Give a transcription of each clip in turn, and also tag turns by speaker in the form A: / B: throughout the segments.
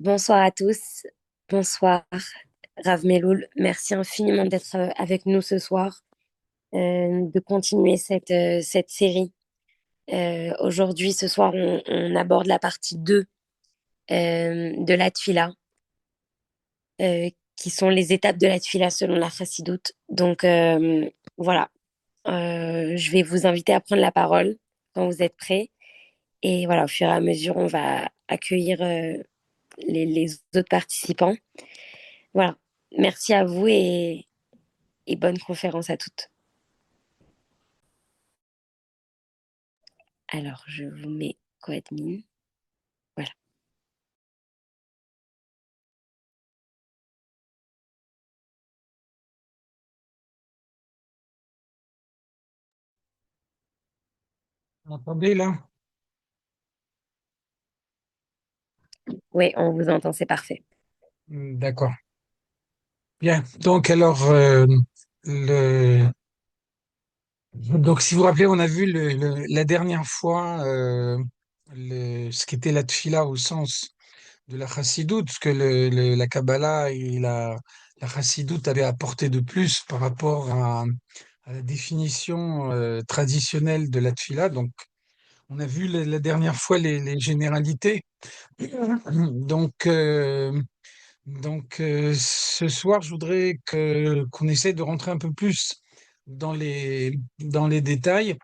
A: Bonsoir à tous. Bonsoir, Rav Meloul. Merci infiniment d'être avec nous ce soir, de continuer cette série. Aujourd'hui, ce soir, on aborde la partie 2 de la Tfila, qui sont les étapes de la Tfila selon la Chassidoute. Donc, voilà. Je vais vous inviter à prendre la parole quand vous êtes prêts. Et voilà, au fur et à mesure, on va accueillir les autres participants. Voilà. Merci à vous et bonne conférence à toutes. Alors, je vous mets co-admin. Voilà.
B: Vous m'entendez là?
A: Oui, on vous entend, c'est parfait.
B: D'accord. Bien. Donc alors, si vous vous rappelez, on a vu la dernière fois ce qu'était la tfila au sens de la chassidoute, ce que la Kabbalah et la chassidoute avaient apporté de plus par rapport à la définition traditionnelle de la tfila. Donc, on a vu la dernière fois les généralités. Donc, ce soir, je voudrais qu'on essaie de rentrer un peu plus dans les détails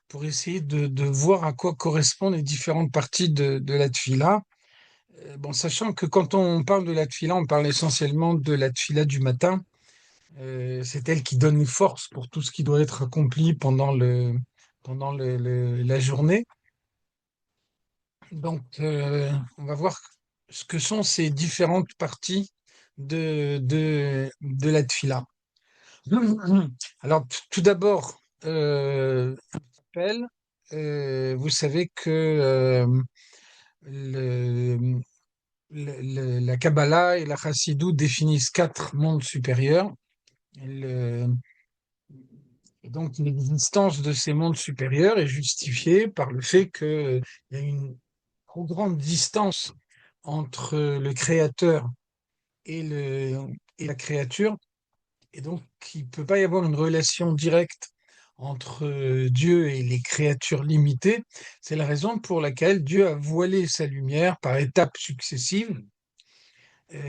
B: pour essayer de voir à quoi correspondent les différentes parties de la tfila. Bon, sachant que quand on parle de la tfila, on parle essentiellement de la tfila du matin. C'est elle qui donne une force pour tout ce qui doit être accompli pendant la journée. Donc, on va voir ce que sont ces différentes parties de la tfila. Alors, tout d'abord, rappel, vous savez que le- la Kabbalah et la Chassidut définissent quatre mondes supérieurs. Le- et donc, l'existence de ces mondes supérieurs est justifiée par le fait qu'il y a une trop grande distance entre le créateur et, et la créature, et donc il ne peut pas y avoir une relation directe entre Dieu et les créatures limitées. C'est la raison pour laquelle Dieu a voilé sa lumière par étapes successives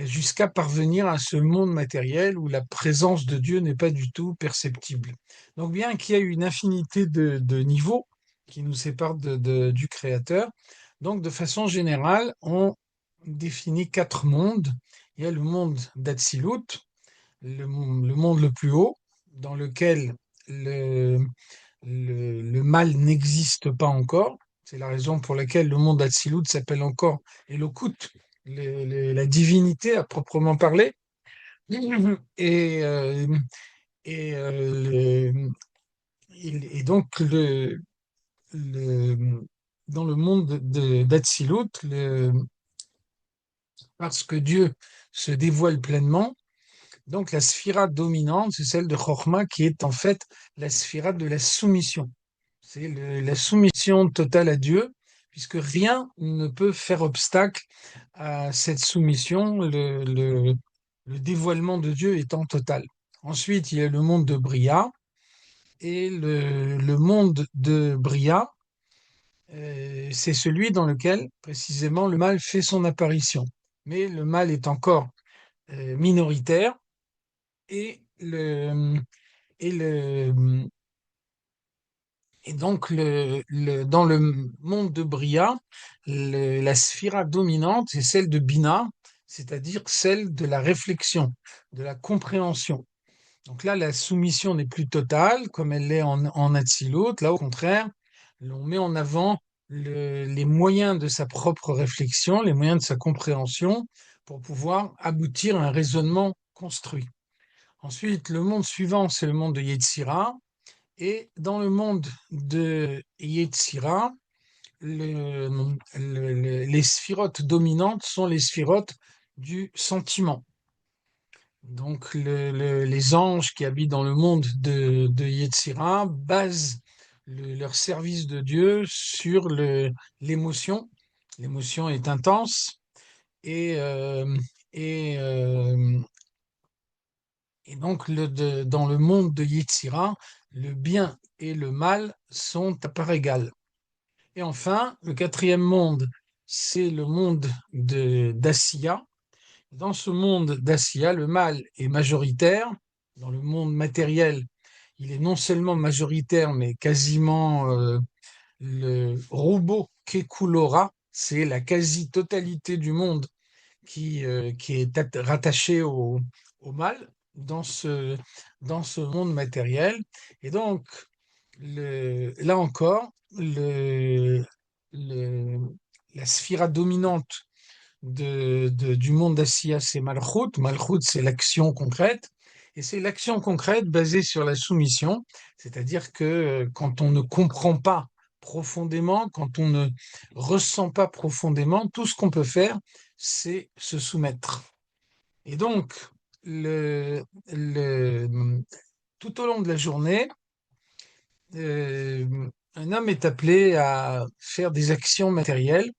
B: jusqu'à parvenir à ce monde matériel où la présence de Dieu n'est pas du tout perceptible. Donc bien qu'il y ait une infinité de niveaux qui nous séparent du Créateur, donc de façon générale, on définit quatre mondes. Il y a le monde d'Atsilut, le monde le plus haut, dans lequel le, le mal n'existe pas encore. C'est la raison pour laquelle le monde d'Atsilut s'appelle encore Elokut, la divinité à proprement parler. Et, euh, et, euh, et donc, le- dans le monde d'Atsilut, parce que Dieu se dévoile pleinement, donc la sphira dominante, c'est celle de Chokhmah qui est en fait la sphira de la soumission. C'est la soumission totale à Dieu, puisque rien ne peut faire obstacle à cette soumission, le dévoilement de Dieu étant total. Ensuite, il y a le monde de Bria, et le monde de Bria, c'est celui dans lequel précisément le mal fait son apparition. Mais le mal est encore minoritaire, et et le, et donc, dans le monde de Bria, la sphira dominante est celle de Bina, c'est-à-dire celle de la réflexion, de la compréhension. Donc là, la soumission n'est plus totale, comme elle l'est en Hatzilut. Là, au contraire, on met en avant les moyens de sa propre réflexion, les moyens de sa compréhension, pour pouvoir aboutir à un raisonnement construit. Ensuite, le monde suivant, c'est le monde de Yetzira, et dans le monde de Yetzira, les sphirotes dominantes sont les sphirotes du sentiment. Donc les anges qui habitent dans le monde de Yetzira basent leur service de Dieu sur l'émotion. L'émotion est intense, Et, euh, et, euh, et donc, dans le monde de Yetzira, le bien et le mal sont à part égale. Et enfin, le quatrième monde, c'est le monde d'Asiya. Dans ce monde d'Asiya, le mal est majoritaire. Dans le monde matériel, il est non seulement majoritaire, mais quasiment le robot Kekulora, c'est la quasi-totalité du monde qui est rattaché au mal dans ce monde matériel. Et donc, là encore, le- la sphira dominante du monde d'Asiya, c'est Malchut. Malchut, c'est l'action concrète. Et c'est l'action concrète basée sur la soumission, c'est-à-dire que quand on ne comprend pas profondément, quand on ne ressent pas profondément, tout ce qu'on peut faire, c'est se soumettre. Et donc, le, le, tout au long de la journée, un homme est appelé à faire des actions matérielles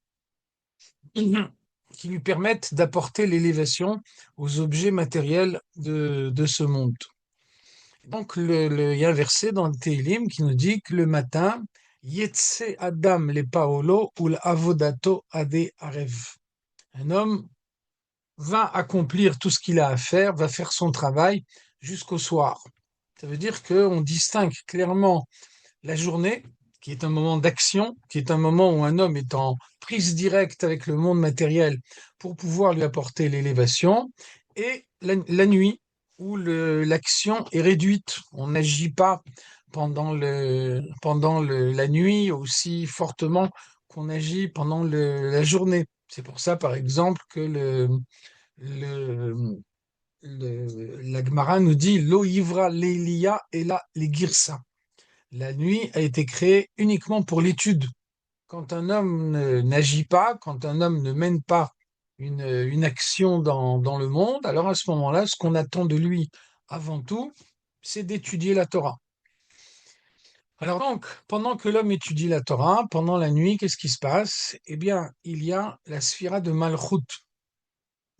B: qui lui permettent d'apporter l'élévation aux objets matériels de ce monde. Donc, il y a un verset dans le Teilim qui nous dit que le matin, Yetse Adam le Paolo ou l'avodato ade arev. Un homme va accomplir tout ce qu'il a à faire, va faire son travail jusqu'au soir. Ça veut dire qu'on distingue clairement la journée, qui est un moment d'action, qui est un moment où un homme est en prise directe avec le monde matériel pour pouvoir lui apporter l'élévation, et la nuit, où l'action est réduite. On n'agit pas la nuit aussi fortement qu'on agit pendant la journée. C'est pour ça, par exemple, que le, la Gemara nous dit Lo ivra leilia et la les girsa. La nuit a été créée uniquement pour l'étude. Quand un homme n'agit pas, quand un homme ne mène pas une action dans le monde, alors à ce moment-là, ce qu'on attend de lui avant tout, c'est d'étudier la Torah. Alors donc, pendant que l'homme étudie la Torah, pendant la nuit, qu'est-ce qui se passe? Eh bien, il y a la sphira de Malchut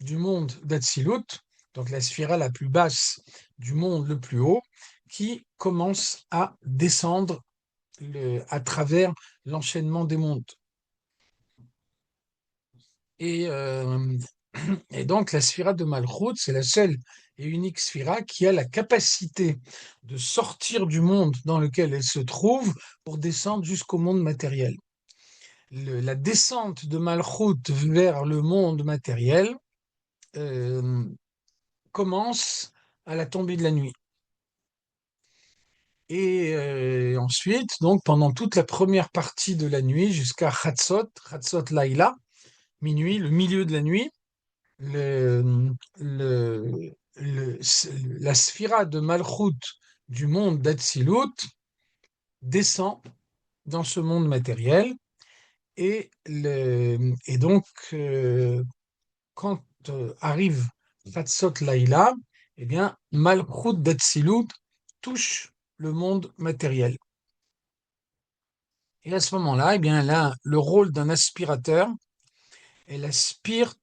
B: du monde d'Atsilut, donc la sphira la plus basse du monde le plus haut, qui commence à descendre à travers l'enchaînement des mondes. Et, euh, et donc la sphira de Malchut, c'est la seule et unique sphira qui a la capacité de sortir du monde dans lequel elle se trouve pour descendre jusqu'au monde matériel. La descente de Malchut vers le monde matériel euh, commence à la tombée de la nuit. Et ensuite, donc pendant toute la première partie de la nuit jusqu'à Chatzot Laïla, minuit, le milieu de la nuit, le, le, la sphira de Malchut du monde d'Atsilut descend dans ce monde matériel et donc quand arrive Chatzot Laïla, eh bien Malchut d'Atsilut touche le monde matériel. Et à ce moment-là, eh bien là, le rôle d'un aspirateur, elle aspire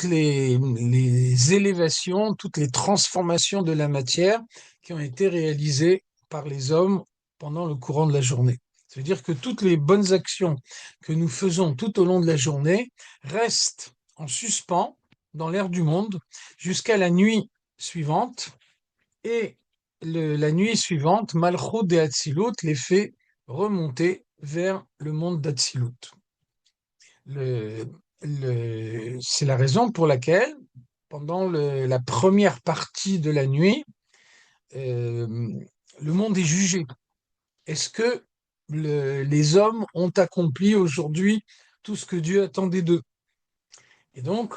B: les élévations, toutes les transformations de la matière qui ont été réalisées par les hommes pendant le courant de la journée. C'est-à-dire que toutes les bonnes actions que nous faisons tout au long de la journée restent en suspens dans l'air du monde jusqu'à la nuit suivante. Et la nuit suivante, Malchut de Hatzilut les fait remonter vers le monde d'Hatzilut. Le, c'est la raison pour laquelle, pendant la première partie de la nuit, euh, le monde est jugé. Est-ce que les hommes ont accompli aujourd'hui tout ce que Dieu attendait d'eux? Et donc,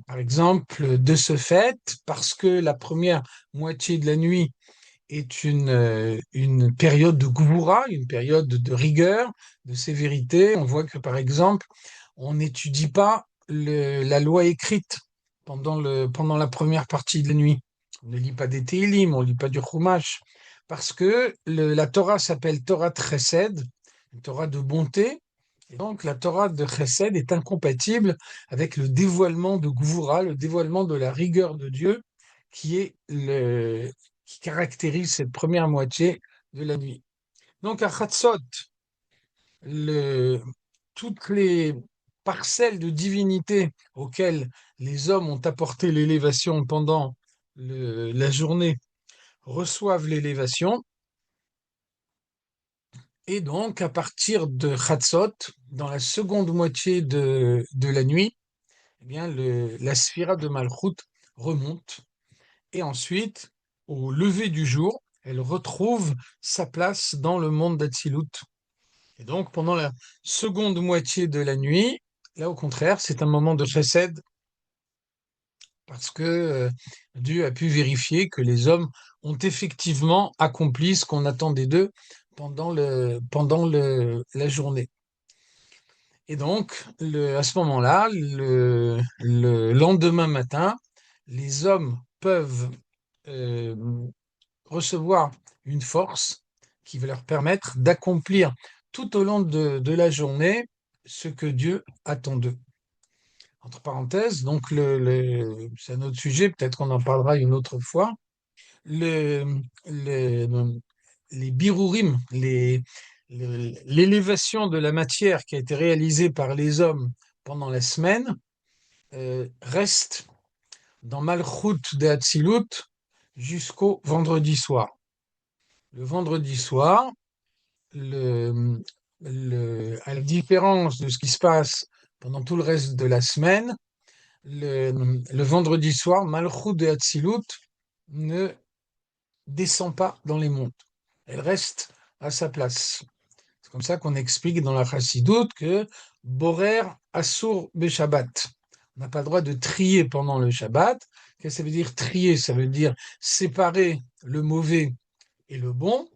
B: par exemple, de ce fait, parce que la première moitié de la nuit est une période de gvoura, une période de rigueur, de sévérité. On voit que, par exemple, on n'étudie pas la loi écrite pendant la première partie de la nuit. On ne lit pas des Télim, on ne lit pas du Chumash, parce que la Torah s'appelle Torah Chesed, une Torah de bonté. Et donc, la Torah de Chesed est incompatible avec le dévoilement de Gvura, le dévoilement de la rigueur de Dieu, qui est qui caractérise cette première moitié de la nuit. Donc, à Chatzot, le, toutes les parcelles de divinité auxquelles les hommes ont apporté l'élévation pendant la journée reçoivent l'élévation. Et donc, à partir de Chatzot, dans la seconde moitié de la nuit, eh bien, la sphira de Malchut remonte. Et ensuite, au lever du jour, elle retrouve sa place dans le monde d'Atsilut. Et donc, pendant la seconde moitié de la nuit, là, au contraire, c'est un moment de chesed parce que Dieu a pu vérifier que les hommes ont effectivement accompli ce qu'on attendait d'eux pendant la journée. Et donc, à ce moment-là, le lendemain matin, les hommes peuvent euh, recevoir une force qui va leur permettre d'accomplir tout au long de la journée ce que Dieu attend d'eux. Entre parenthèses, donc c'est un autre sujet, peut-être qu'on en parlera une autre fois. Le, le- les birurim, l'élévation de la matière qui a été réalisée par les hommes pendant la semaine, reste dans Malchut de Hatzilut jusqu'au vendredi soir. Le vendredi soir, le, à la différence de ce qui se passe pendant tout le reste de la semaine, le vendredi soir, Malchut de Hatzilut ne descend pas dans les mondes. Elle reste à sa place. C'est comme ça qu'on explique dans la Chassidoute que Borer Assur Beshabbat. On n'a pas le droit de trier pendant le Shabbat. Qu'est-ce que ça veut dire trier? Ça veut dire séparer le mauvais et le bon.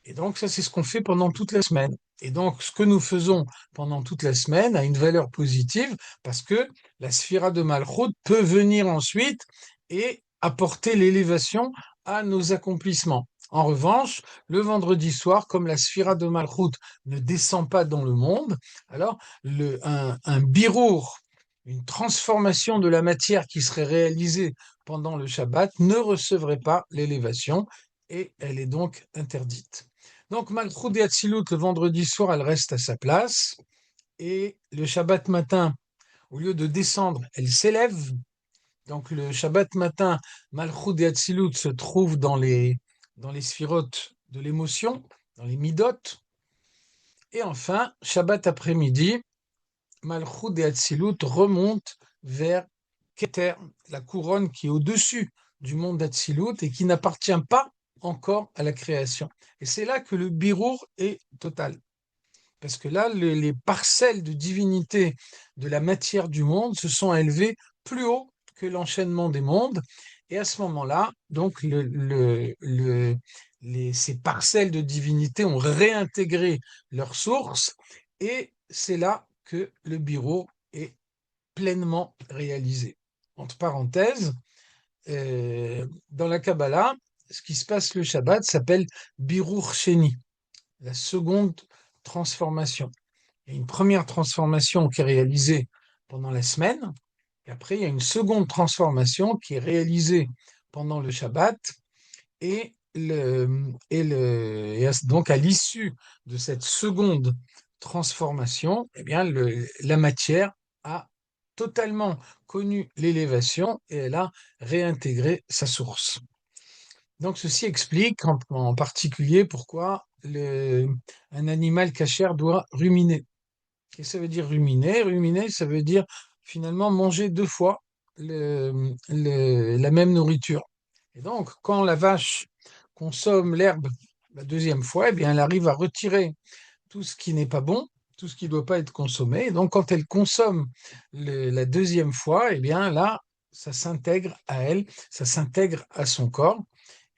B: Et donc, ça, c'est ce qu'on fait pendant toute la semaine. Et donc, ce que nous faisons pendant toute la semaine a une valeur positive parce que la sphira de Malchut peut venir ensuite et apporter l'élévation à nos accomplissements. En revanche, le vendredi soir, comme la sphira de Malchut ne descend pas dans le monde, alors un birour, une transformation de la matière qui serait réalisée pendant le Shabbat ne recevrait pas l'élévation et elle est donc interdite. Donc, Malchut et Hatzilut, le vendredi soir, elle reste à sa place. Et le Shabbat matin, au lieu de descendre, elle s'élève. Donc, le Shabbat matin, Malchut et Hatzilut se trouvent dans les sphirotes de l'émotion, dans les midot. Et enfin, Shabbat après-midi, Malchut et Hatzilut remontent vers Keter, la couronne qui est au-dessus du monde d'Hatzilut et qui n'appartient pas encore à la création. Et c'est là que le birour est total. Parce que là, les parcelles de divinité de la matière du monde se sont élevées plus haut que l'enchaînement des mondes. Et à ce moment-là, donc, ces parcelles de divinité ont réintégré leur source. Et c'est là que le bureau est pleinement réalisé. Entre parenthèses, dans la Kabbalah, ce qui se passe le Shabbat s'appelle Birur Sheni, la seconde transformation. Il y a une première transformation qui est réalisée pendant la semaine, et après il y a une seconde transformation qui est réalisée pendant le Shabbat, et donc à l'issue de cette seconde transformation, eh bien la matière a totalement connu l'élévation et elle a réintégré sa source. Donc ceci explique en particulier pourquoi un animal cachère doit ruminer. Qu'est-ce que ça veut dire ruminer? Ruminer, ça veut dire finalement manger deux fois la même nourriture. Et donc, quand la vache consomme l'herbe la deuxième fois, eh bien, elle arrive à retirer tout ce qui n'est pas bon, tout ce qui ne doit pas être consommé. Et donc, quand elle consomme la deuxième fois, eh bien, là, ça s'intègre à elle, ça s'intègre à son corps.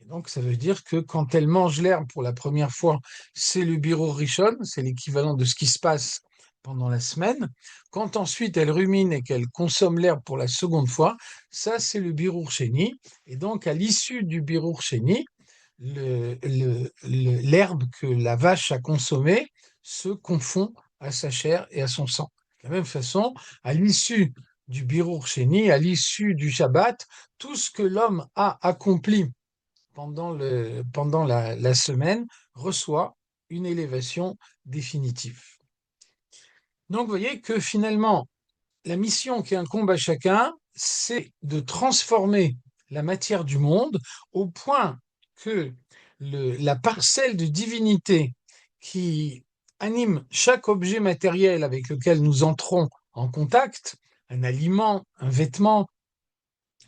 B: Et donc, ça veut dire que quand elle mange l'herbe pour la première fois, c'est le biro rishon, c'est l'équivalent de ce qui se passe pendant la semaine. Quand ensuite elle rumine et qu'elle consomme l'herbe pour la seconde fois, ça c'est le birour sheni. Et donc, à l'issue du birour sheni, l'herbe que la vache a consommée se confond à sa chair et à son sang. De la même façon, à l'issue du Birur Sheni, à l'issue du Shabbat, tout ce que l'homme a accompli pendant la semaine reçoit une élévation définitive. Donc, vous voyez que finalement, la mission qui incombe à chacun, c'est de transformer la matière du monde au point que la parcelle de divinité qui anime chaque objet matériel avec lequel nous entrons en contact, un aliment, un vêtement,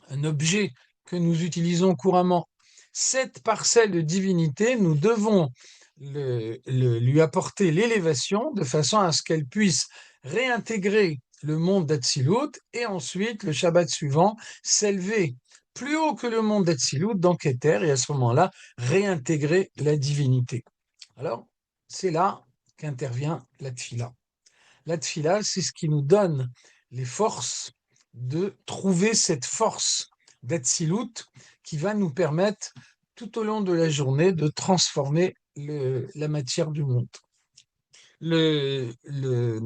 B: un objet que nous utilisons couramment, cette parcelle de divinité, nous devons lui apporter l'élévation de façon à ce qu'elle puisse réintégrer le monde d'Atsilut et ensuite, le Shabbat suivant, s'élever plus haut que le monde d'Atsilut dans Keter et à ce moment-là, réintégrer la divinité. Alors, c'est là qu'intervient la Tfila. La Tfila, c'est ce qui nous donne les forces de trouver cette force d'Atsilut qui va nous permettre tout au long de la journée de transformer la matière du monde. Le, le,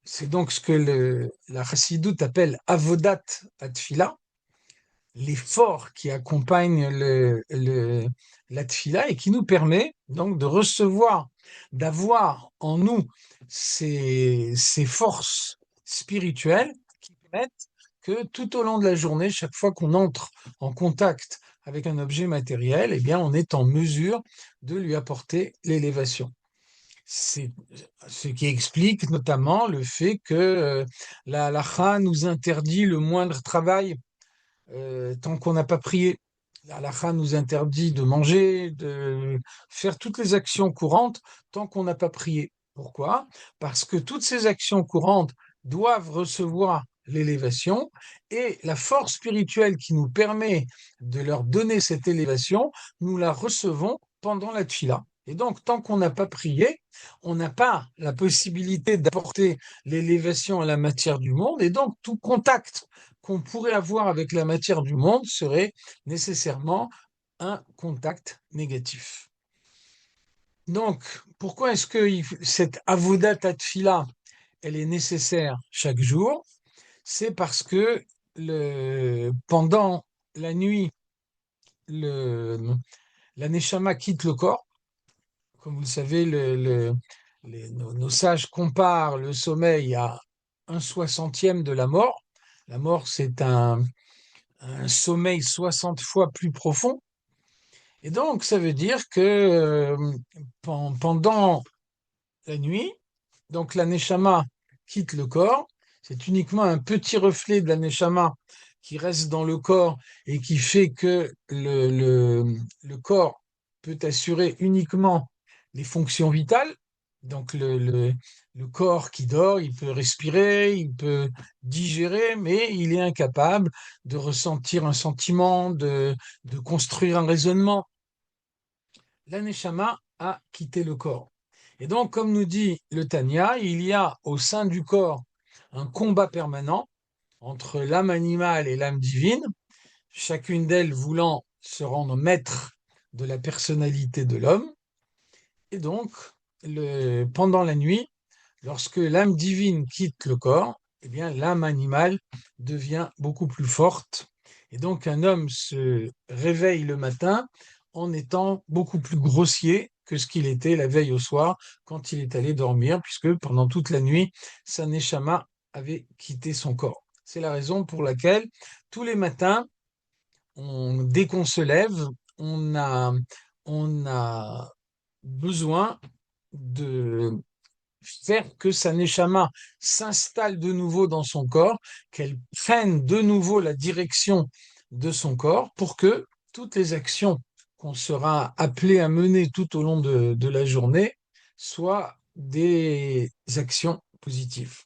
B: c'est donc ce que la Chassidoute appelle Avodat Atfila, l'effort qui accompagne la tfila et qui nous permet donc de recevoir, d'avoir en nous ces forces spirituelles qui permettent que tout au long de la journée, chaque fois qu'on entre en contact avec un objet matériel, eh bien, on est en mesure de lui apporter l'élévation. C'est ce qui explique notamment le fait que la halakha nous interdit le moindre travail tant qu'on n'a pas prié. La halakha nous interdit de manger, de faire toutes les actions courantes tant qu'on n'a pas prié. Pourquoi? Parce que toutes ces actions courantes doivent recevoir l'élévation et la force spirituelle qui nous permet de leur donner cette élévation, nous la recevons pendant la tfila. Et donc, tant qu'on n'a pas prié, on n'a pas la possibilité d'apporter l'élévation à la matière du monde, et donc tout contact qu'on pourrait avoir avec la matière du monde serait nécessairement un contact négatif. Donc, pourquoi est-ce que cette avodat tfila, elle est nécessaire chaque jour? C'est parce que pendant la nuit, le, la neshama quitte le corps. Comme vous le savez, nos sages comparent le sommeil à 1/60 de la mort. La mort, c'est un sommeil 60 fois plus profond. Et donc, ça veut dire que pendant la nuit, donc la neshama quitte le corps, c'est uniquement un petit reflet de la neshama qui reste dans le corps et qui fait que le corps peut assurer uniquement les fonctions vitales. Donc le corps qui dort, il peut respirer, il peut digérer, mais il est incapable de ressentir un sentiment, de construire un raisonnement. La neshama a quitté le corps. Et donc, comme nous dit le Tanya, il y a au sein du corps un combat permanent entre l'âme animale et l'âme divine, chacune d'elles voulant se rendre maître de la personnalité de l'homme. Et donc, pendant la nuit, lorsque l'âme divine quitte le corps, eh bien, l'âme animale devient beaucoup plus forte. Et donc, un homme se réveille le matin en étant beaucoup plus grossier que ce qu'il était la veille au soir quand il est allé dormir, puisque pendant toute la nuit, sa neshama avait quitté son corps. C'est la raison pour laquelle tous les matins, dès qu'on se lève, on a besoin de faire que sa neshama s'installe de nouveau dans son corps, qu'elle prenne de nouveau la direction de son corps pour que toutes les actions qu'on sera appelé à mener tout au long de la journée soient des actions positives.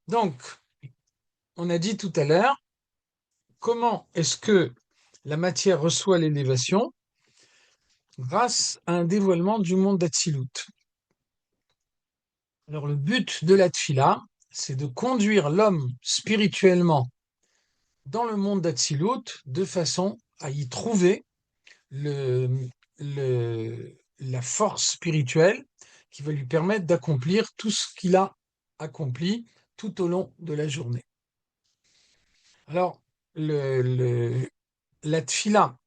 B: Donc, on a dit tout à l'heure, comment est-ce que la matière reçoit l'élévation? Grâce à un dévoilement du monde d'Atsilut. Alors le but de la tfila, c'est de conduire l'homme spirituellement dans le monde d'Atsilut de façon à y trouver la force spirituelle qui va lui permettre d'accomplir tout ce qu'il a accompli tout au long de la journée. Alors, la tfila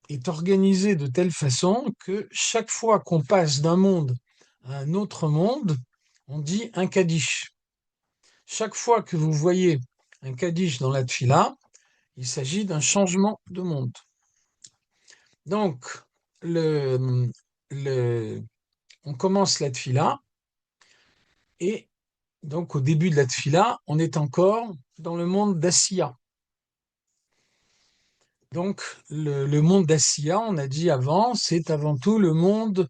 B: est organisée de telle façon que chaque fois qu'on passe d'un monde à un autre monde, on dit un kaddish. Chaque fois que vous voyez un kaddish dans la tfila, il s'agit d'un changement de monde. Donc, le, le, on commence la tfila et donc au début de la tfila, on est encore dans le monde d'Asiya. Donc, le monde d'Asiya, on a dit avant, c'est avant tout le monde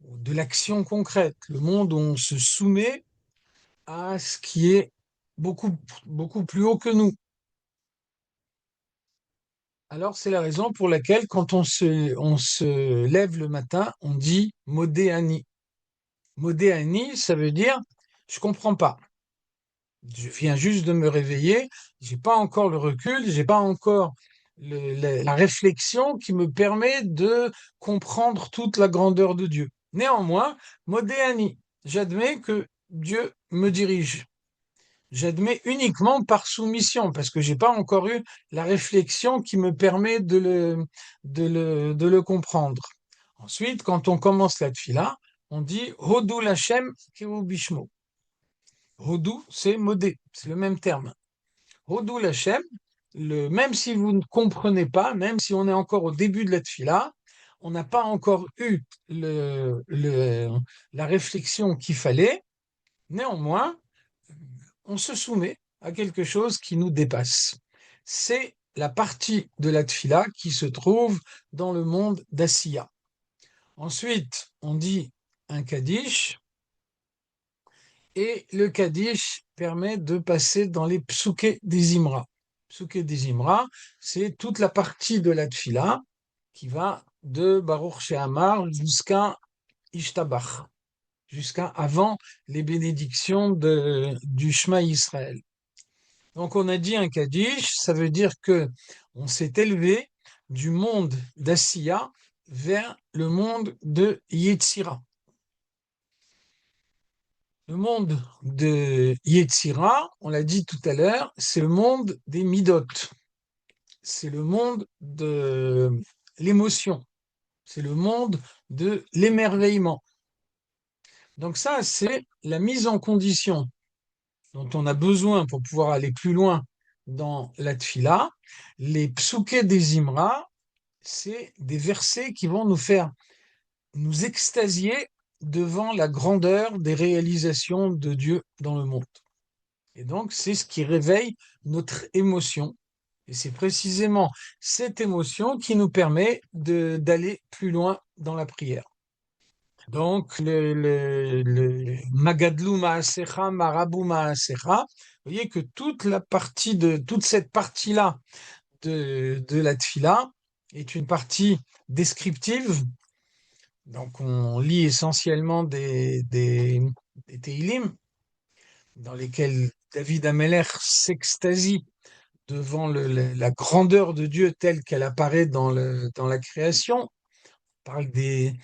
B: de l'action concrète, le monde où on se soumet à ce qui est beaucoup, beaucoup plus haut que nous. Alors, c'est la raison pour laquelle, quand on se lève le matin, on dit Modéani. Modéani, ça veut dire je comprends pas. Je viens juste de me réveiller, j'ai pas encore le recul, j'ai pas encore la réflexion qui me permet de comprendre toute la grandeur de Dieu. Néanmoins, Modéani, j'admets que Dieu me dirige. J'admets uniquement par soumission, parce que j'ai pas encore eu la réflexion qui me permet de le comprendre. Ensuite, quand on commence la tfila, on dit Hodou Lachem Kehu Bishmo. Hodou, c'est modé, c'est le même terme. Hodou Lachem, même si vous ne comprenez pas, même si on est encore au début de la tfila, on n'a pas encore eu la réflexion qu'il fallait. Néanmoins, on se soumet à quelque chose qui nous dépasse. C'est la partie de la tfila qui se trouve dans le monde d'Asiya. Ensuite, on dit un kaddish, et le kaddish permet de passer dans les psuké des Imra. Psuké des Imra, c'est toute la partie de la tfila qui va de Baruch She'amar jusqu'à Ishtabach, jusqu'à avant les bénédictions du Shema Israël. Donc on a dit un Kaddish, ça veut dire que on s'est élevé du monde d'Asiya vers le monde de Yetzira. Le monde de Yetzira, on l'a dit tout à l'heure, c'est le monde des Midot. C'est le monde de l'émotion. C'est le monde de l'émerveillement. Donc ça, c'est la mise en condition dont on a besoin pour pouvoir aller plus loin dans la tfila. Les psuké des Imra, c'est des versets qui vont nous faire nous extasier devant la grandeur des réalisations de Dieu dans le monde. Et donc, c'est ce qui réveille notre émotion. Et c'est précisément cette émotion qui nous permet d'aller plus loin dans la prière. Donc, le Magadlou Maasecha, Marabou Maasecha, vous voyez que toute cette partie-là de la Tfila est une partie descriptive. Donc, on lit essentiellement des Teilim, dans lesquels David Ameller s'extasie devant la grandeur de Dieu telle qu'elle apparaît dans la création. On parle des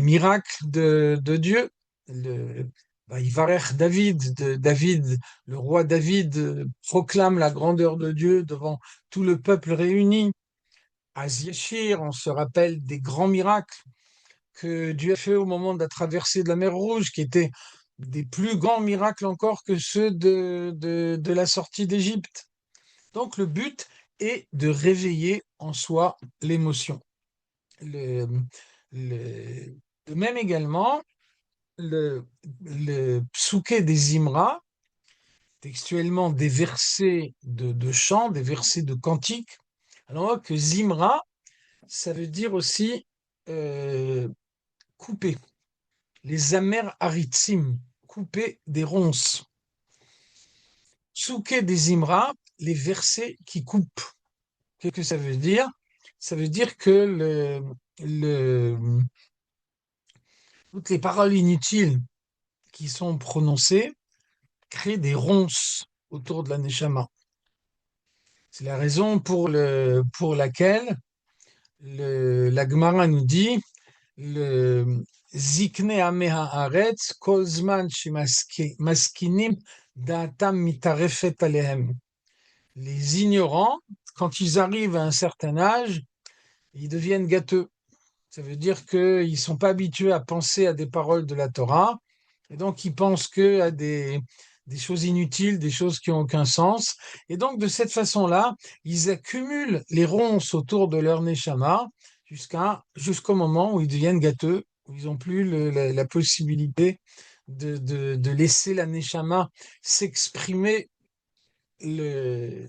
B: miracles de Dieu. Ivarech David, David, le roi David proclame la grandeur de Dieu devant tout le peuple réuni. Az Yashir, on se rappelle des grands miracles que Dieu a fait au moment de la traversée de la mer Rouge, qui étaient des plus grands miracles encore que ceux de la sortie d'Égypte. Donc le but est de réveiller en soi l'émotion. Le, de même également, le psuké des Imra, textuellement des versets de chant, des versets de cantique. Alors on voit que Zimra, ça veut dire aussi couper. Les amers haritzim, couper des ronces. Psuké des Imra, les versets qui coupent. Qu'est-ce que ça veut dire? Ça veut dire que toutes les paroles inutiles qui sont prononcées créent des ronces autour de la neshama. C'est la raison pour laquelle la Gemara nous dit zikne ameh haaretz kol zman shemaskinim da'atam mitarefet alehem. Les ignorants, quand ils arrivent à un certain âge, ils deviennent gâteux. Ça veut dire qu'ils ne sont pas habitués à penser à des paroles de la Torah, et donc ils pensent que à des choses inutiles, des choses qui n'ont aucun sens. Et donc de cette façon-là, ils accumulent les ronces autour de leur neshama jusqu'au moment où ils deviennent gâteux, où ils n'ont plus la possibilité de laisser la neshama s'exprimer le,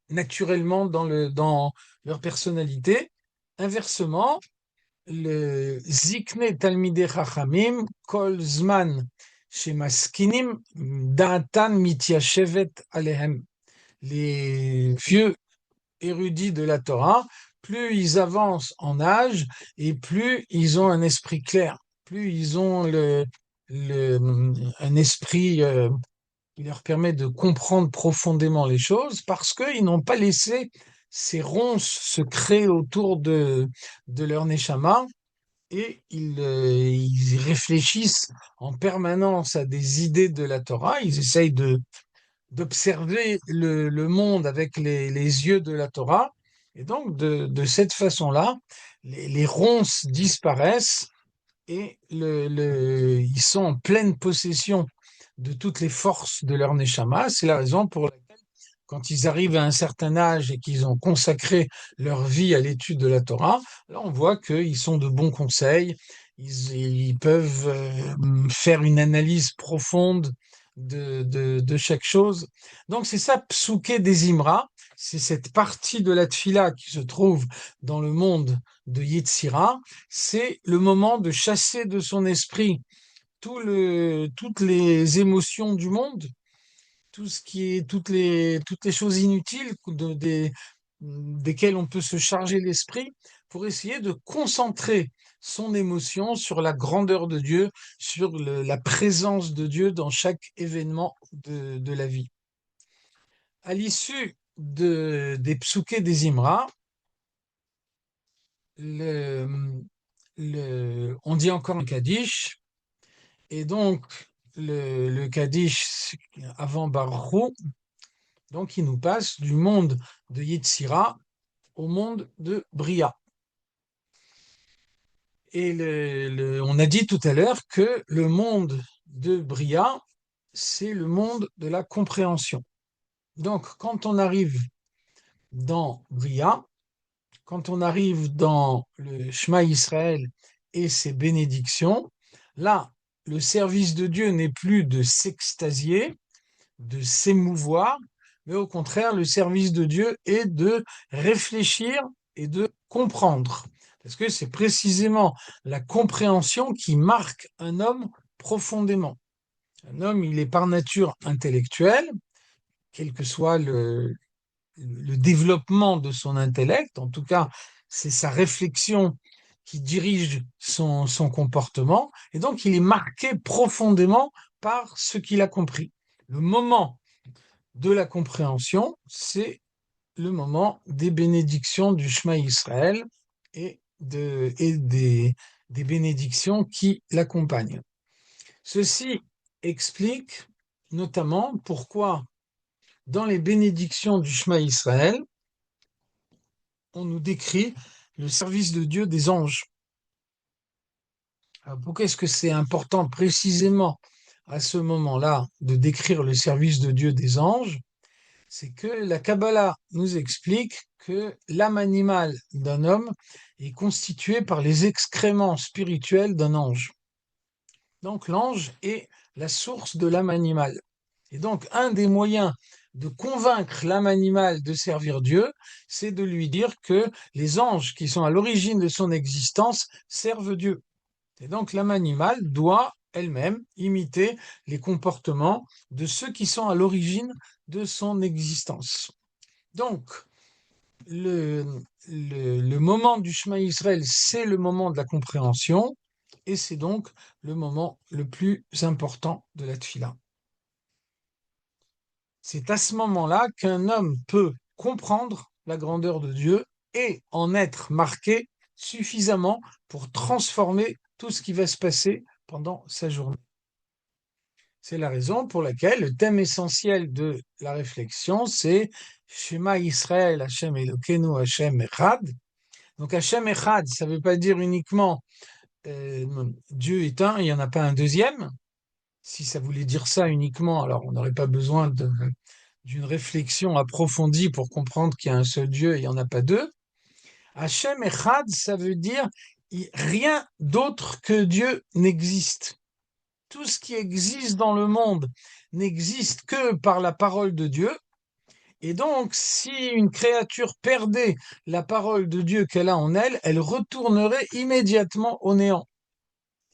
B: naturellement dans leur personnalité. Inversement, le Zikne Talmidei Chachamim, Kol Zman Shemaskinim, Da'atan Mityashevet Alehem. Les vieux érudits de la Torah, plus ils avancent en âge et plus ils ont un esprit clair, plus ils ont un esprit qui leur permet de comprendre profondément les choses parce qu'ils n'ont pas laissé ces ronces se créer autour de leur neshama et ils réfléchissent en permanence à des idées de la Torah, ils essayent d'observer le monde avec les yeux de la Torah, et donc de cette façon-là, les ronces disparaissent et ils sont en pleine possession de toutes les forces de leur neshama. C'est la raison pour laquelle, quand ils arrivent à un certain âge et qu'ils ont consacré leur vie à l'étude de la Torah, là on voit qu'ils sont de bons conseils, ils peuvent faire une analyse profonde de chaque chose. Donc c'est ça, Psuké des Imra, c'est cette partie de la Tfila qui se trouve dans le monde de Yetzira, c'est le moment de chasser de son esprit toutes les émotions du monde, tout ce qui est toutes les choses inutiles desquelles on peut se charger l'esprit pour essayer de concentrer son émotion sur la grandeur de Dieu, sur la présence de Dieu dans chaque événement de la vie. À l'issue des psuké des Imra, on dit encore un Kaddish, et donc le Kaddish avant Baruch Hu, donc il nous passe du monde de Yetzira au monde de Bria. Et on a dit tout à l'heure que le monde de Bria, c'est le monde de la compréhension. Donc quand on arrive dans Bria, quand on arrive dans le Shema Israël et ses bénédictions, là, le service de Dieu n'est plus de s'extasier, de s'émouvoir, mais au contraire, le service de Dieu est de réfléchir et de comprendre. Parce que c'est précisément la compréhension qui marque un homme profondément. Un homme, il est par nature intellectuel, quel que soit le développement de son intellect, en tout cas, c'est sa réflexion qui dirige son comportement, et donc il est marqué profondément par ce qu'il a compris. Le moment de la compréhension, c'est le moment des bénédictions du Shema Israël et des bénédictions qui l'accompagnent. Ceci explique notamment pourquoi dans les bénédictions du Shema Israël, on nous décrit le service de Dieu des anges. Alors pourquoi est-ce que c'est important précisément à ce moment-là de décrire le service de Dieu des anges? C'est que la Kabbalah nous explique que l'âme animale d'un homme est constituée par les excréments spirituels d'un ange. Donc l'ange est la source de l'âme animale. Et donc un des moyens de convaincre l'âme animale de servir Dieu, c'est de lui dire que les anges qui sont à l'origine de son existence servent Dieu. Et donc l'âme animale doit elle-même imiter les comportements de ceux qui sont à l'origine de son existence. Donc, le moment du Shema Israël, c'est le moment de la compréhension, et c'est donc le moment le plus important de la Tfila. C'est à ce moment-là qu'un homme peut comprendre la grandeur de Dieu et en être marqué suffisamment pour transformer tout ce qui va se passer pendant sa journée. C'est la raison pour laquelle le thème essentiel de la réflexion, c'est Shema Israël, Hashem Elokeinu, Hashem Echad. Donc Hashem Echad, ça ne veut pas dire uniquement Dieu est un, il n'y en a pas un deuxième. Si ça voulait dire ça uniquement, alors on n'aurait pas besoin d'une réflexion approfondie pour comprendre qu'il y a un seul Dieu et il n'y en a pas deux. Hashem Echad, ça veut dire rien d'autre que Dieu n'existe. Tout ce qui existe dans le monde n'existe que par la parole de Dieu. Et donc, si une créature perdait la parole de Dieu qu'elle a en elle, elle retournerait immédiatement au néant.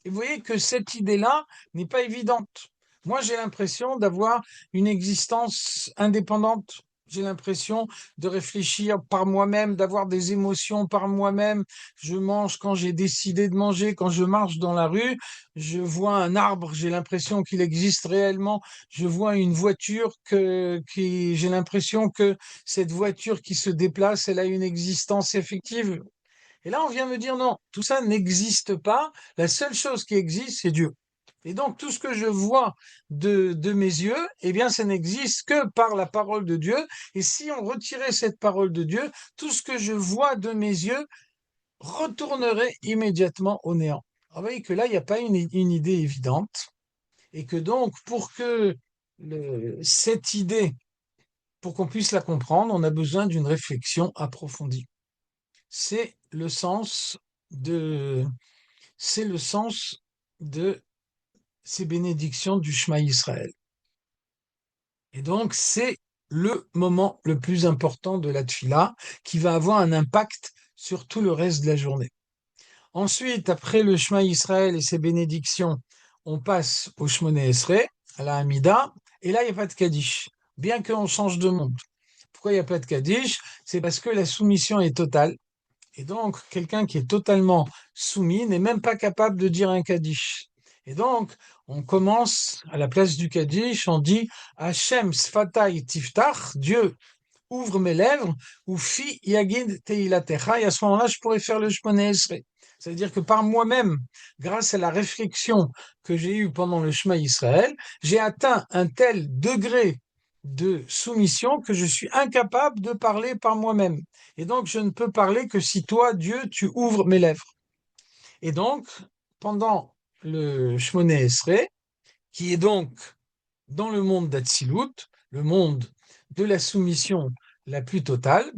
B: Et vous voyez que cette idée-là n'est pas évidente. Moi, j'ai l'impression d'avoir une existence indépendante. J'ai l'impression de réfléchir par moi-même, d'avoir des émotions par moi-même. Je mange quand j'ai décidé de manger. Quand je marche dans la rue, je vois un arbre, j'ai l'impression qu'il existe réellement. Je vois une voiture j'ai l'impression que cette voiture qui se déplace, elle a une existence effective. Et là, on vient me dire non, tout ça n'existe pas. La seule chose qui existe, c'est Dieu. Et donc, tout ce que je vois de mes yeux, eh bien, ça n'existe que par la parole de Dieu. Et si on retirait cette parole de Dieu, tout ce que je vois de mes yeux retournerait immédiatement au néant. Alors, vous voyez que là, il n'y a pas une idée évidente. Et que donc, pour que cette idée, pour qu'on puisse la comprendre, on a besoin d'une réflexion approfondie. C'est le sens de, c'est le sens de ces bénédictions du Shema Israël. Et donc, c'est le moment le plus important de la tfila qui va avoir un impact sur tout le reste de la journée. Ensuite, après le Shema Israël et ses bénédictions, on passe au Shmoné Esrei, à la Hamida, et là, il n'y a pas de Kaddish, bien qu'on change de monde. Pourquoi il n'y a pas de Kaddish? C'est parce que la soumission est totale. Et donc, quelqu'un qui est totalement soumis n'est même pas capable de dire un Kaddish. Et donc, on commence à la place du Kaddish, on dit Hachem Sfatai Tiftach, Dieu ouvre mes lèvres, ou Fi Yagid Teilatecha, et à ce moment-là, je pourrais faire le Shmoneh Esrei. C'est-à-dire que par moi-même, grâce à la réflexion que j'ai eue pendant le Shema Israël, j'ai atteint un tel degré de soumission que je suis incapable de parler par moi-même. Et donc, je ne peux parler que si toi, Dieu, tu ouvres mes lèvres. Et donc, pendant le Shmoneh Esrei, qui est donc dans le monde d'Atsilut, le monde de la soumission la plus totale,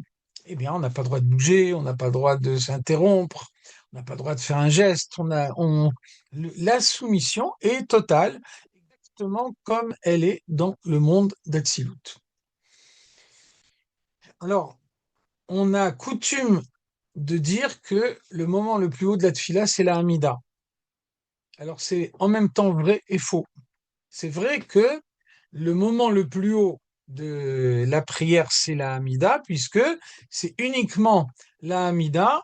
B: eh bien, on n'a pas le droit de bouger, on n'a pas le droit de s'interrompre, on n'a pas le droit de faire un geste. La soumission est totale, exactement comme elle est dans le monde d'Atsilut. Alors, on a coutume de dire que le moment le plus haut de la tfila, c'est la Hamida. Alors, c'est en même temps vrai et faux. C'est vrai que le moment le plus haut de la prière, c'est la Hamida, puisque c'est uniquement la Hamida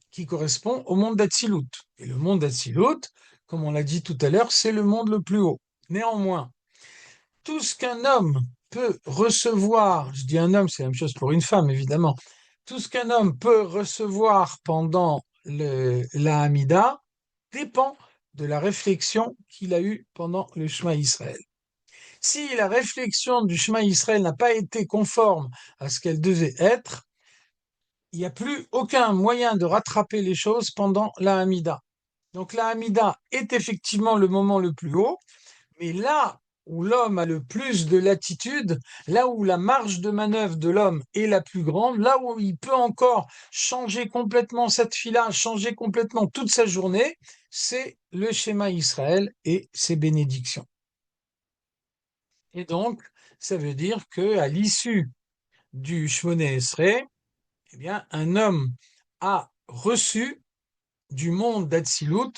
B: qui correspond au monde d'Atsilut. Et le monde d'Atsilut, comme on l'a dit tout à l'heure, c'est le monde le plus haut. Néanmoins, tout ce qu'un homme peut recevoir, je dis un homme, c'est la même chose pour une femme, évidemment, tout ce qu'un homme peut recevoir pendant la Hamida dépend de la réflexion qu'il a eue pendant le Shema Israël. Si la réflexion du Shema Israël n'a pas été conforme à ce qu'elle devait être, il n'y a plus aucun moyen de rattraper les choses pendant la Hamida. Donc la Hamida est effectivement le moment le plus haut, mais là où l'homme a le plus de latitude, là où la marge de manœuvre de l'homme est la plus grande, là où il peut encore changer complètement cette fila, changer complètement toute sa journée, c'est le schéma Israël et ses bénédictions. Et donc, ça veut dire que à l'issue du Shmoneh Esrei, eh bien, un homme a reçu du monde d'Atsilut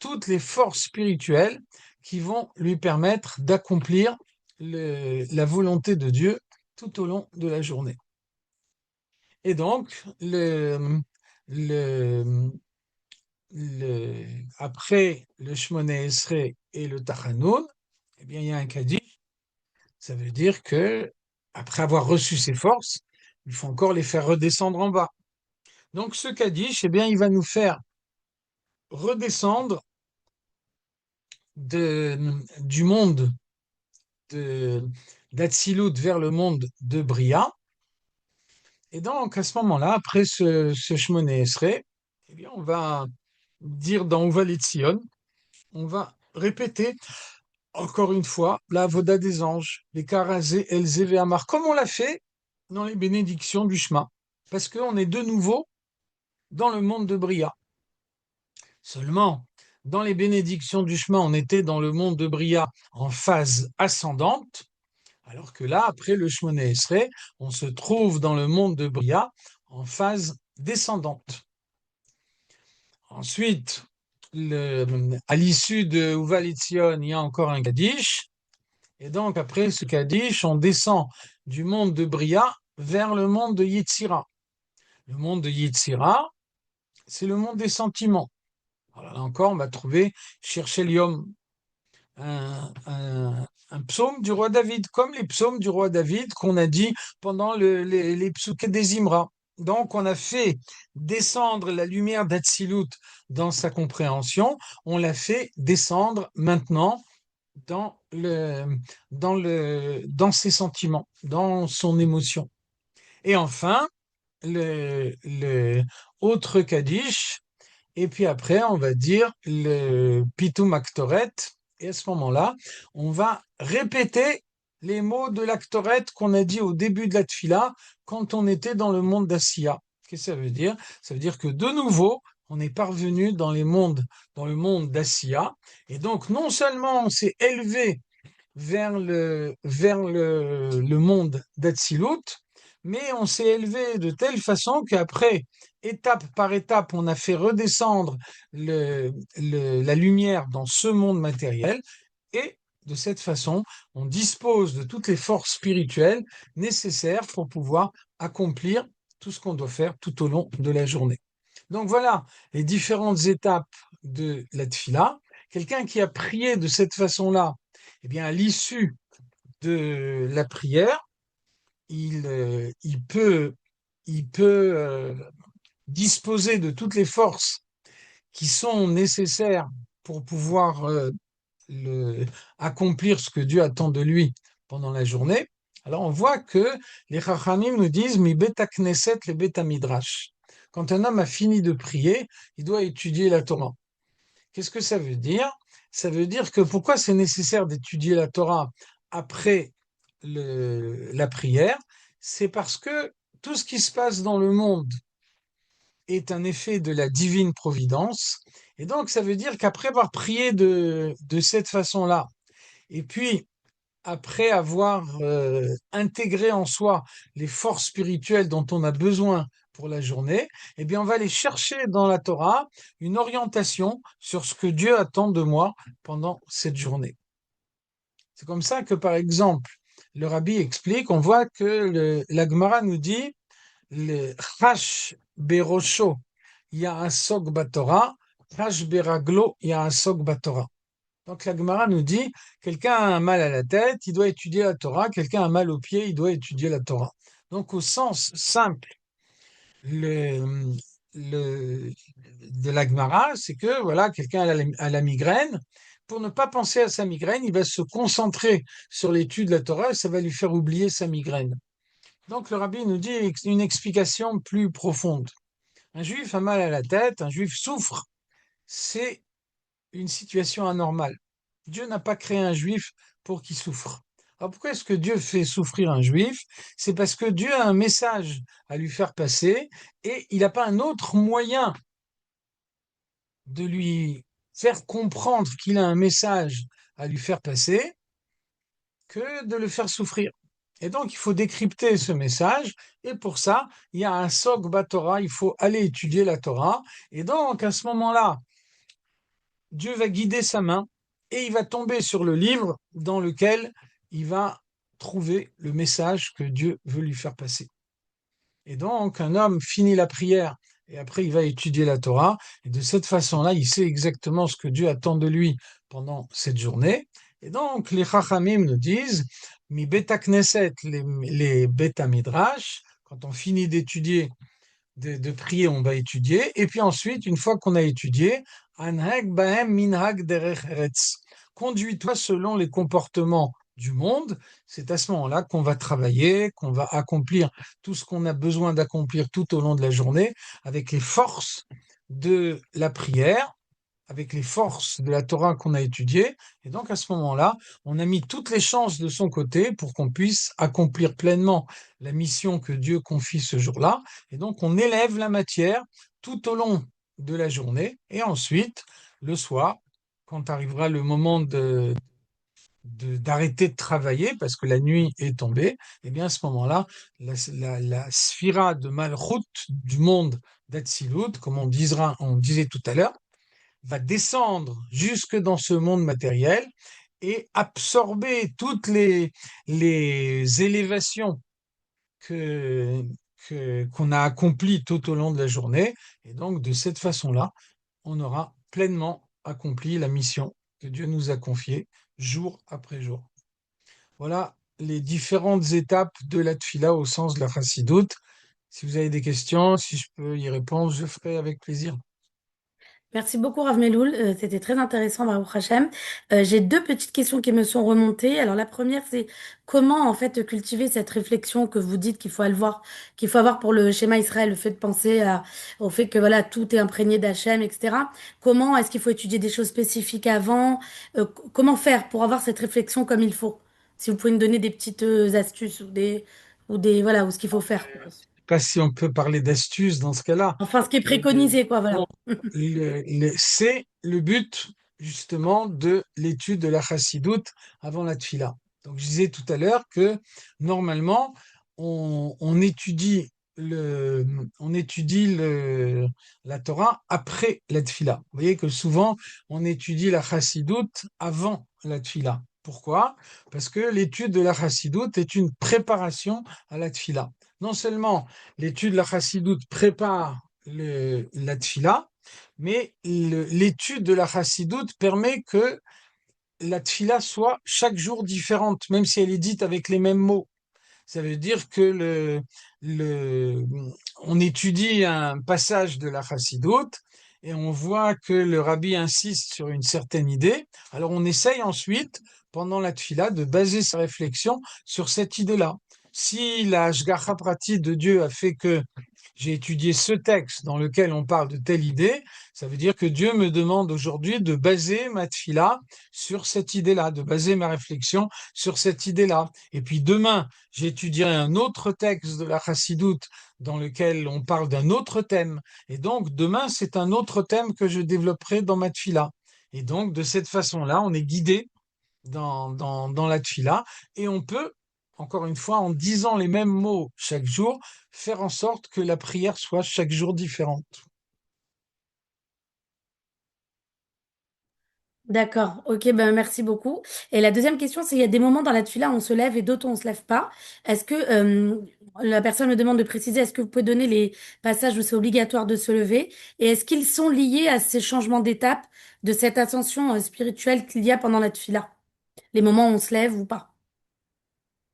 B: toutes les forces spirituelles qui vont lui permettre d'accomplir la volonté de Dieu tout au long de la journée. Et donc, le, après le Shmoneh Esrei et le Tachanun, eh bien, il y a un Kaddish. Ça veut dire que, après avoir reçu ces forces, il faut encore les faire redescendre en bas. Donc, ce Kaddish, eh bien, il va nous faire redescendre du monde de, d'Atsilut vers le monde de Bria. Et donc, à ce moment-là, après ce Shmoné Esrei, eh bien, on va dire dans Uva Letzion, on va répéter encore une fois la Voda des anges, les Karazé, Elzé et Amar, comme on l'a fait dans les bénédictions du Shema, parce qu'on est de nouveau dans le monde de Bria. Seulement, dans les bénédictions du Shema, on était dans le monde de Bria en phase ascendante, alors que là, après le Shmoné Esrei, on se trouve dans le monde de Bria en phase descendante. Ensuite, à l'issue de Uva Letzion, il y a encore un Kaddish. Et donc, après ce Kaddish, on descend du monde de Bria vers le monde de Yetzira. Le monde de Yetzira, c'est le monde des sentiments. Alors là encore, on va trouver Shir-Shelium, un psaume du roi David, comme les psaumes du roi David qu'on a dit pendant les psuké des Imra. Donc, on a fait descendre la lumière d'Atsilut dans sa compréhension, on l'a fait descendre maintenant dans dans ses sentiments, dans son émotion. Et enfin, le autre Kaddish, et puis après, on va dire le Pitum Aktoret. Et à ce moment-là, on va répéter les mots de l'Aktoret qu'on a dit au début de la Tfila quand on était dans le monde d'Assia. Qu'est-ce que ça veut dire? Ça veut dire que de nouveau, on est parvenu dans le monde d'Assia. Et donc, non seulement on s'est élevé vers le monde d'Atsilut, mais on s'est élevé de telle façon qu'après, étape par étape, on a fait redescendre la lumière dans ce monde matériel, et de cette façon, on dispose de toutes les forces spirituelles nécessaires pour pouvoir accomplir tout ce qu'on doit faire tout au long de la journée. Donc voilà les différentes étapes de la tfila. Quelqu'un qui a prié de cette façon-là, eh bien, à l'issue de la prière, il peut disposer de toutes les forces qui sont nécessaires pour pouvoir accomplir ce que Dieu attend de lui pendant la journée. Alors on voit que les Chachamim nous disent mi beta knesset le beta midrash. Quand un homme a fini de prier, il doit étudier la Torah. Qu'est-ce que ça veut dire? Ça veut dire que pourquoi c'est nécessaire d'étudier la Torah après la prière? C'est parce que tout ce qui se passe dans le monde est un effet de la divine providence. Et donc, ça veut dire qu'après avoir prié de cette façon-là, et puis après avoir intégré en soi les forces spirituelles dont on a besoin pour la journée, eh bien, on va aller chercher dans la Torah une orientation sur ce que Dieu attend de moi pendant cette journée. C'est comme ça que, par exemple, le rabbi explique, on voit que la Gemara nous dit le Chash Berosho, il y a un Sok Batora, Chash Beraglo, il y a un Sok Batora. Donc la Gemara nous dit, quelqu'un a un mal à la tête, il doit étudier la Torah, quelqu'un a un mal aux pieds, il doit étudier la Torah. Donc au sens simple le, de la Gemara, c'est que voilà, quelqu'un a la migraine, pour ne pas penser à sa migraine, il va se concentrer sur l'étude de la Torah et ça va lui faire oublier sa migraine. Donc le rabbi nous dit une explication plus profonde. Un juif a mal à la tête, un juif souffre, c'est une situation anormale. Dieu n'a pas créé un juif pour qu'il souffre. Alors pourquoi est-ce que Dieu fait souffrir un juif? C'est parce que Dieu a un message à lui faire passer et il n'a pas un autre moyen de lui faire comprendre qu'il a un message à lui faire passer que de le faire souffrir. Et donc, il faut décrypter ce message, et pour ça, il y a un Sog Torah, il faut aller étudier la Torah. Et donc, à ce moment-là, Dieu va guider sa main, et il va tomber sur le livre dans lequel il va trouver le message que Dieu veut lui faire passer. Et donc, un homme finit la prière, et après, il va étudier la Torah, et de cette façon-là, il sait exactement ce que Dieu attend de lui pendant cette journée. Et donc, les Chachamim nous disent, mi beta knesset, les beta midrash, quand on finit d'étudier, de prier, on va étudier. Et puis ensuite, une fois qu'on a étudié, anhag bahem minhag derech eretz, conduis-toi selon les comportements du monde. C'est à ce moment-là qu'on va travailler, qu'on va accomplir tout ce qu'on a besoin d'accomplir tout au long de la journée avec les forces de la prière, avec les forces de la Torah qu'on a étudiées. Et donc, à ce moment-là, on a mis toutes les chances de son côté pour qu'on puisse accomplir pleinement la mission que Dieu confie ce jour-là. Et donc, on élève la matière tout au long de la journée. Et ensuite, le soir, quand arrivera le moment d'arrêter de travailler parce que la nuit est tombée, et bien à ce moment-là, la sphira de Malchut du monde d'Atsilut, comme on disait tout à l'heure, va descendre jusque dans ce monde matériel et absorber toutes les élévations que, qu'on a accomplies tout au long de la journée. Et donc, de cette façon-là, on aura pleinement accompli la mission que Dieu nous a confiée jour après jour. Voilà les différentes étapes de la tfila au sens de la chassidoute. Si vous avez des questions, si je peux y répondre, je ferai avec plaisir.
C: Merci beaucoup, Rav Meloul. C'était très intéressant, Baruch Hashem. J'ai deux petites questions qui me sont remontées. Alors, la première, c'est comment, en fait, cultiver cette réflexion que vous dites qu'il faut avoir pour le schéma Israël, le fait de penser au fait que, voilà, tout est imprégné d'Hachem, etc. Comment est-ce qu'il faut étudier des choses spécifiques avant? Comment faire pour avoir cette réflexion comme il faut? Si vous pouvez me donner des petites astuces voilà, ou ce qu'il faut faire.
B: Pas si on peut parler d'astuces dans ce cas-là.
C: Enfin, ce qui est
B: Euh,
C: préconisé, quoi,
B: bon,
C: voilà.
B: c'est le but justement de l'étude de la chassidoute avant la tfila. Donc je disais tout à l'heure que normalement on étudie le, on étudie la Torah après la tfila. Vous voyez que souvent on étudie la chassidoute avant la tfila. Pourquoi? Parce que l'étude de la chassidoute est une préparation à la tfila. Non seulement l'étude de la chassidoute prépare la tfila, mais l'étude de la chassidoute permet que la tfila soit chaque jour différente, même si elle est dite avec les mêmes mots. Ça veut dire que le, on étudie un passage de la chassidoute et on voit que le rabbi insiste sur une certaine idée. Alors on essaye ensuite, pendant la tfila, de baser sa réflexion sur cette idée-là. Si la Hashgacha Prati de Dieu a fait que j'ai étudié ce texte dans lequel on parle de telle idée, ça veut dire que Dieu me demande aujourd'hui de baser ma tfila sur cette idée-là, de baser ma réflexion sur cette idée-là. Et puis demain, j'étudierai un autre texte de la Chassidoute dans lequel on parle d'un autre thème. Et donc demain, c'est un autre thème que je développerai dans ma tfila. Et donc de cette façon-là, on est guidé dans la tfila et on peut, encore une fois, en disant les mêmes mots chaque jour, faire en sorte que la prière soit chaque jour différente.
C: D'accord, ok, ben merci beaucoup. Et la deuxième question, c'est il y a des moments dans la tuila où on se lève et d'autres où on se lève pas. Est-ce que la personne me demande de préciser, est-ce que vous pouvez donner les passages où c'est obligatoire de se lever? Et est-ce qu'ils sont liés à ces changements d'étape de cette ascension spirituelle qu'il y a pendant la tuila? Les moments où on se lève ou pas?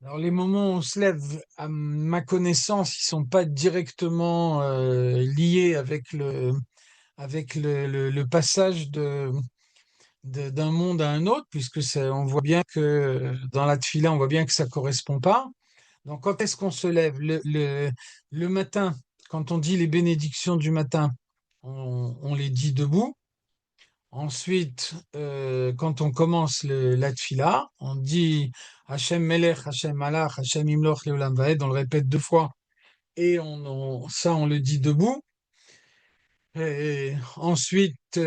B: Alors les moments où on se lève, à ma connaissance, ils sont pas directement liés avec le passage d'un monde à un autre, puisque on voit bien que dans la tfila, on voit bien que ça correspond pas. Donc, quand est-ce qu'on se lève? Le matin, quand on dit les bénédictions du matin, on les dit debout. Ensuite, quand on commence la tfila, on dit Hachem Melech, Hachem Malach, Hachem Imloch Leolam Vaed, on le répète deux fois, et ça, on le dit debout. Et ensuite,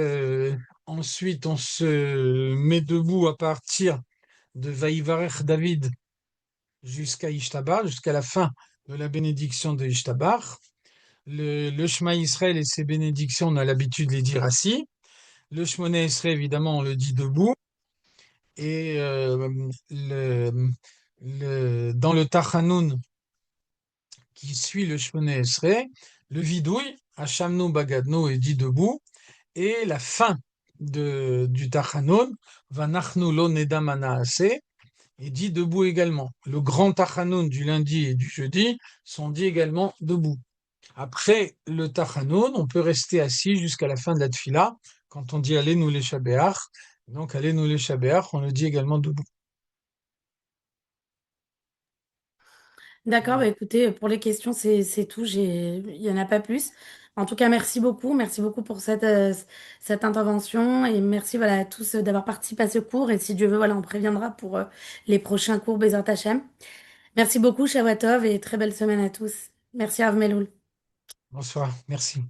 B: on se met debout à partir de Vaïvarech David jusqu'à Ishtabar, jusqu'à la fin de la bénédiction de Ishtabar. Le Shema Israël et ses bénédictions, on a l'habitude de les dire assis. Le Shemona Esrei, évidemment, on le dit debout. Et dans le Tachanoun qui suit le Shemona Esrei, le Vidouille, Hachamnu Bagadnu est dit debout. Et la fin du Tachanoun, Vanachnu lo nedam anaaseh, est dit debout également. Le grand Tachanoun du lundi et du jeudi sont dits également debout. Après le Tachanoun, on peut rester assis jusqu'à la fin de la Tfila, quand on dit Allez nous les Shabéach, Donc, allez nous les Shabéach, on le dit également debout.
C: D'accord,
B: Voilà.
C: bah écoutez, pour les questions, c'est tout. Il n'y en a pas plus. En tout cas, merci beaucoup. Merci beaucoup pour cette intervention. Et merci voilà, à tous d'avoir participé à ce cours. Et si Dieu veut, voilà, on préviendra pour les prochains cours Bezrat Hachem. Merci beaucoup, Shavuot Tov, et très belle semaine à tous. Merci, Rav Meloul.
B: Bonsoir, merci.